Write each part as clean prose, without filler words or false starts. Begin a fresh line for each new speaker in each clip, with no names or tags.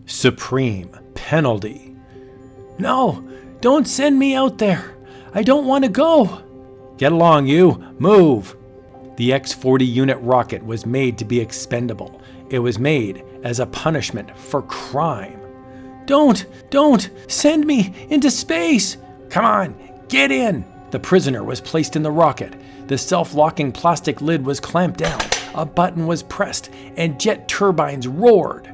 Supreme penalty. No, don't send me out there. I don't want to go. Get along, you. Move. The X-40 unit rocket was made to be expendable. It was made as a punishment for crime. Don't send me into space. Come on, get in. The prisoner was placed in the rocket. The self-locking plastic lid was clamped down. A button was pressed and jet turbines roared.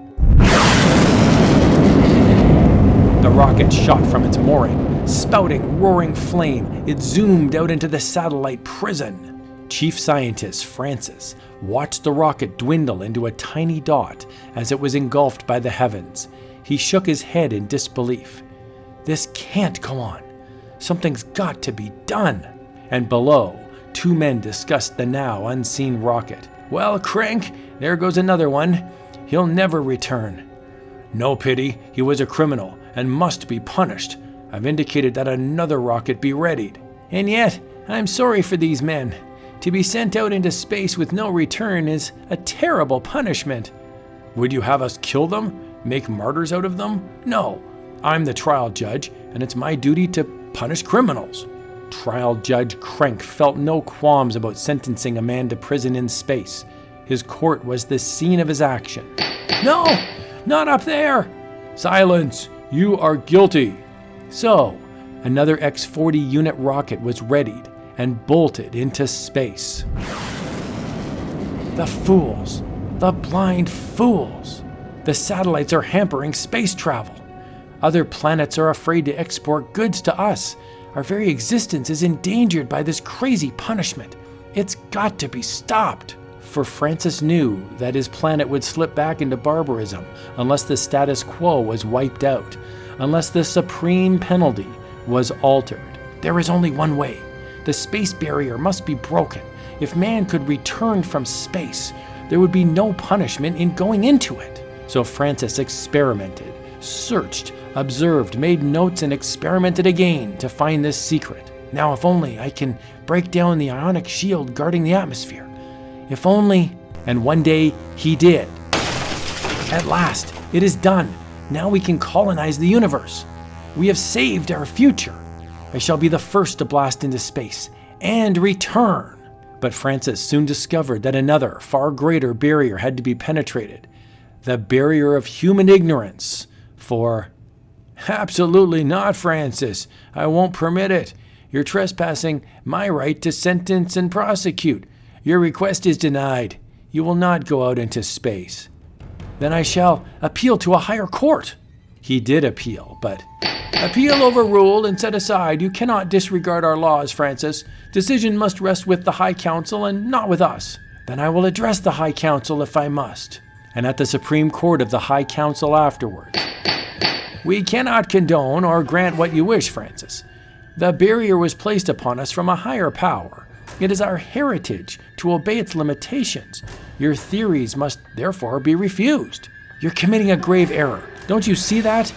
The rocket shot from its mooring. Spouting roaring flame, it zoomed out into the satellite prison. Chief Scientist Francis watched the rocket dwindle into a tiny dot as it was engulfed by the heavens. He shook his head in disbelief. This can't go on. Something's got to be done. And below, two men discussed the now unseen rocket. Well, Crank, there goes another one. He'll never return. No pity, he was a criminal and must be punished. I've indicated that another rocket be readied. And yet, I'm sorry for these men. To be sent out into space with no return is a terrible punishment. Would you have us kill them? Make martyrs out of them? No. I'm the trial judge, and it's my duty to punish criminals. Trial Judge Crank felt no qualms about sentencing a man to prison in space. His court was the scene of his action. No, not up there! Silence! You are guilty! So, another X-40 unit rocket was readied and bolted into space. The fools! The blind fools! The satellites are hampering space travel. Other planets are afraid to export goods to us. Our very existence is endangered by this crazy punishment. It's got to be stopped. For Francis knew that his planet would slip back into barbarism unless the status quo was wiped out, unless the supreme penalty was altered. There is only one way. The space barrier must be broken. If man could return from space, there would be no punishment in going into it. So Francis experimented, searched, observed, made notes, and experimented again to find this secret. Now, if only I can break down the ionic shield guarding the atmosphere. If only. And one day he did. At last, it is done. Now we can colonize the universe. We have saved our future. I shall be the first to blast into space and return. But Francis soon discovered that another, far greater barrier had to be penetrated. The barrier of human ignorance. For, absolutely not, Francis. I won't permit it. You're trespassing my right to sentence and prosecute. Your request is denied. You will not go out into space. Then I shall appeal to a higher court. He did appeal, but appeal overruled and set aside. You cannot disregard our laws, Francis. Decision must rest with the High Council and not with us. Then I will address the High Council if I must, and at the Supreme Court of the High Council afterwards. We cannot condone or grant what you wish, Francis. The barrier was placed upon us from a higher power. It is our heritage to obey its limitations. Your theories must therefore be refused. You're committing a grave error. Don't you see that?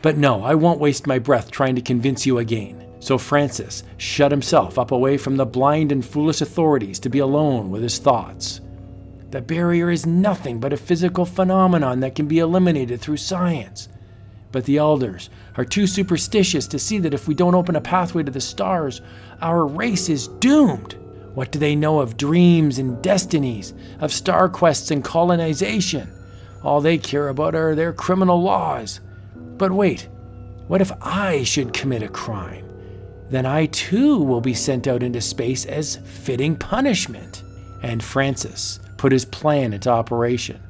But no, I won't waste my breath trying to convince you again. So Francis shut himself up away from the blind and foolish authorities to be alone with his thoughts. The barrier is nothing but a physical phenomenon that can be eliminated through science. But the elders are too superstitious to see that if we don't open a pathway to the stars, our race is doomed. What do they know of dreams and destinies, of star quests and colonization? All they care about are their criminal laws. But wait, what if I should commit a crime? Then I too will be sent out into space as fitting punishment. And Francis put his plan into operation.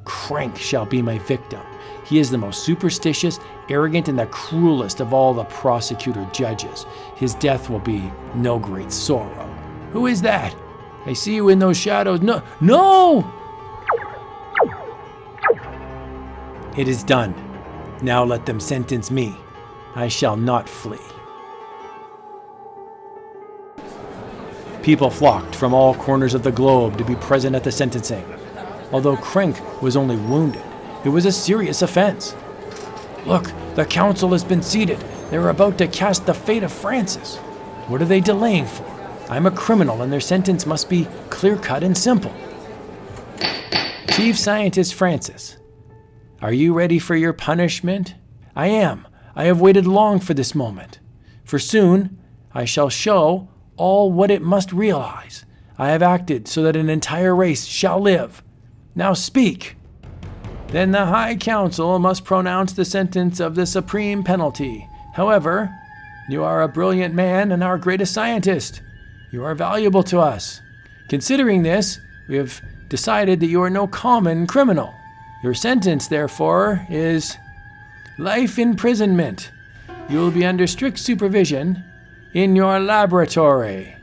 Crank shall be my victim. He is the most superstitious, arrogant, and the cruelest of all the prosecutor judges. His death will be no great sorrow. Who is that? I see you in those shadows. No! It is done. Now let them sentence me. I shall not flee. People flocked from all corners of the globe to be present at the sentencing. Although Crank was only wounded, it was a serious offense. Look, the council has been seated. They're about to cast the fate of Francis. What are they delaying for? I'm a criminal and their sentence must be clear-cut and simple. Chief Scientist Francis, Are you ready for your punishment? I am. I have waited long for this moment. For soon I shall show all what it must realize. I have acted so that an entire race shall live. Now speak. Then the High Council must pronounce the sentence of the supreme penalty. However, you are a brilliant man and our greatest scientist. You are valuable to us. Considering this, we have decided that you are no common criminal. Your sentence, therefore, is life imprisonment. You will be under strict supervision in your laboratory.